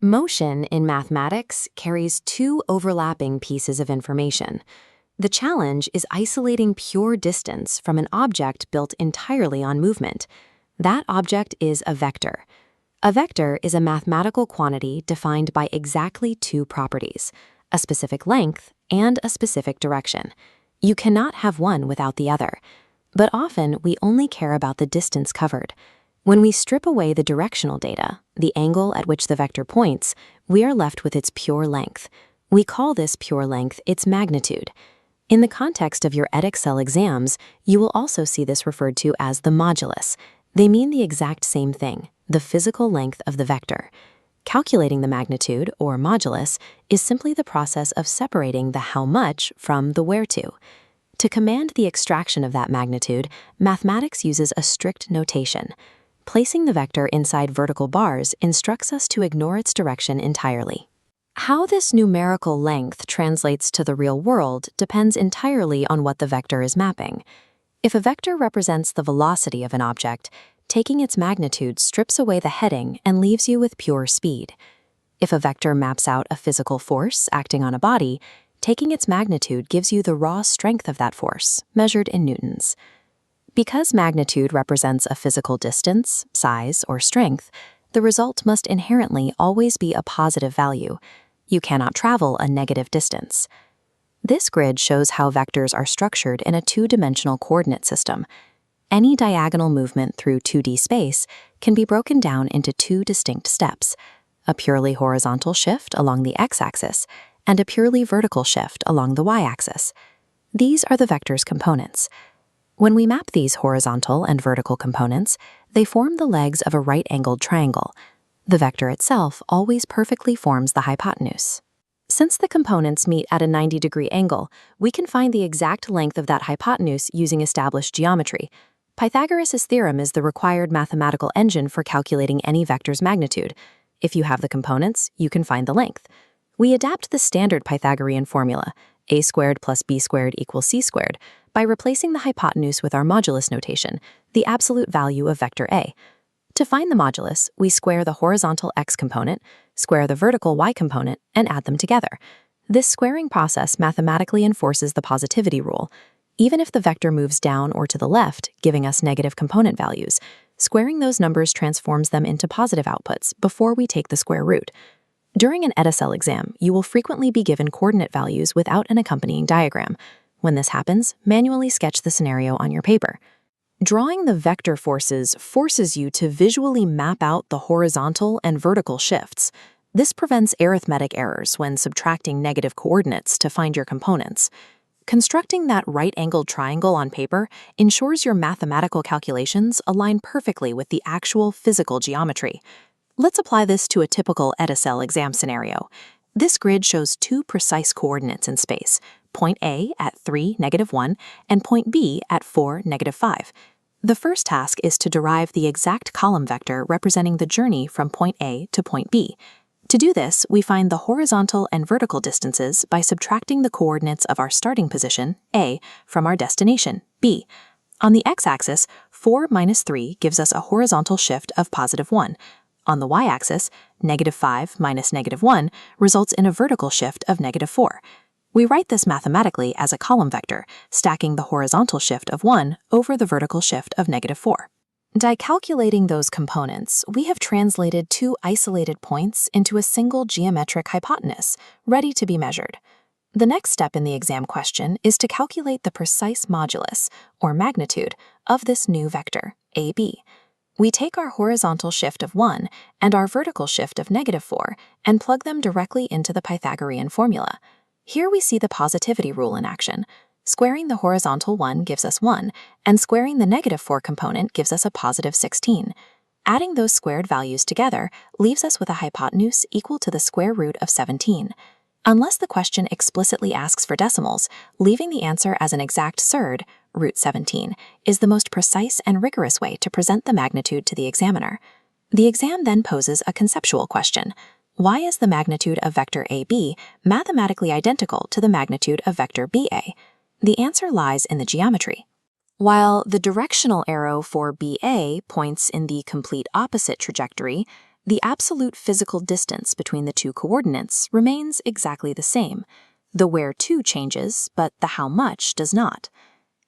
Motion in mathematics carries two overlapping pieces of information. The challenge is isolating pure distance from an object built entirely on movement. That object is a vector. A vector is a mathematical quantity defined by exactly two properties, a specific length and a specific direction. You cannot have one without the other. But often we only care about the distance covered. When we strip away the directional data, the angle at which the vector points, we are left with its pure length. We call this pure length its magnitude. In the context of your Edexcel exams, you will also see this referred to as the modulus. They mean the exact same thing, the physical length of the vector. Calculating the magnitude, or modulus, is simply the process of separating the how much from the where to. To command the extraction of that magnitude, mathematics uses a strict notation. Placing the vector inside vertical bars instructs us to ignore its direction entirely. How this numerical length translates to the real world depends entirely on what the vector is mapping. If a vector represents the velocity of an object, taking its magnitude strips away the heading and leaves you with pure speed. If a vector maps out a physical force acting on a body, taking its magnitude gives you the raw strength of that force, measured in newtons. Because magnitude represents a physical distance, size, or strength, the result must inherently always be a positive value. You cannot travel a negative distance. This grid shows how vectors are structured in a two-dimensional coordinate system. Any diagonal movement through 2D space can be broken down into two distinct steps, a purely horizontal shift along the x-axis and a purely vertical shift along the y-axis. These are the vector's components. When we map these horizontal and vertical components, they form the legs of a right-angled triangle. The vector itself always perfectly forms the hypotenuse. Since the components meet at a 90-degree angle, we can find the exact length of that hypotenuse using established geometry. Pythagoras' theorem is the required mathematical engine for calculating any vector's magnitude. If you have the components, you can find the length. We adapt the standard Pythagorean formula, a squared plus b squared equals c squared, by replacing the hypotenuse with our modulus notation, the absolute value of vector a. To find the modulus, we square the horizontal x component, square the vertical y component, and add them together. This squaring process mathematically enforces the positivity rule. Even if the vector moves down or to the left, giving us negative component values, squaring those numbers transforms them into positive outputs before we take the square root. During an Edexcel exam, you will frequently be given coordinate values without an accompanying diagram. When this happens, manually sketch the scenario on your paper. Drawing the vector forces forces you to visually map out the horizontal and vertical shifts. This prevents arithmetic errors when subtracting negative coordinates to find your components. Constructing that right-angled triangle on paper ensures your mathematical calculations align perfectly with the actual physical geometry. Let's apply this to a typical Edexcel exam scenario. This grid shows two precise coordinates in space, point A at 3, -1, and point B at 4, -5. The first task is to derive the exact column vector representing the journey from point A to point B. To do this, we find the horizontal and vertical distances by subtracting the coordinates of our starting position, A, from our destination, B. On the x-axis, 4 minus 3 gives us a horizontal shift of +1. On the y-axis, -5 minus -1 results in a vertical shift of -4. We write this mathematically as a column vector, stacking the horizontal shift of 1 over the vertical shift of -4. By calculating those components, we have translated two isolated points into a single geometric hypotenuse, ready to be measured. The next step in the exam question is to calculate the precise modulus, or magnitude, of this new vector, AB. We take our horizontal shift of 1 and our vertical shift of -4 and plug them directly into the Pythagorean formula. Here we see the positivity rule in action. Squaring the horizontal 1 gives us 1, and squaring the -4 component gives us a +16. Adding those squared values together leaves us with a hypotenuse equal to the square root of 17. Unless the question explicitly asks for decimals, leaving the answer as an exact surd, root 17, is the most precise and rigorous way to present the magnitude to the examiner. The exam then poses a conceptual question. Why is the magnitude of vector AB mathematically identical to the magnitude of vector BA? The answer lies in the geometry. While the directional arrow for BA points in the complete opposite trajectory, The absolute physical distance between the two coordinates remains exactly the same. The where to changes, but the how much does not.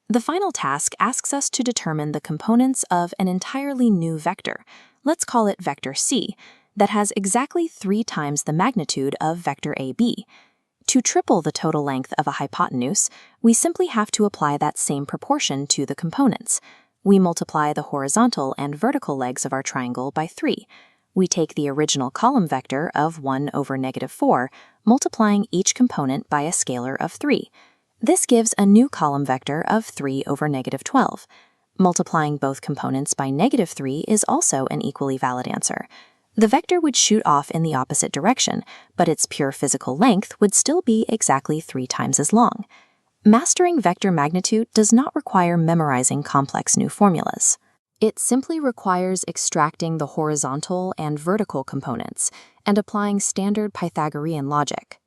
The final task asks us to determine the components of an entirely new vector, let's call it vector C, that has exactly 3 times the magnitude of vector AB. To triple the total length of a hypotenuse, we simply have to apply that same proportion to the components. We multiply the horizontal and vertical legs of our triangle by 3. We take the original column vector of 1 over -4, multiplying each component by a scalar of 3. This gives a new column vector of 3 over -12. Multiplying both components by -3 is also an equally valid answer. The vector would shoot off in the opposite direction, but its pure physical length would still be exactly 3 times as long. Mastering vector magnitude does not require memorizing complex new formulas. It simply requires extracting the horizontal and vertical components and applying standard Pythagorean logic.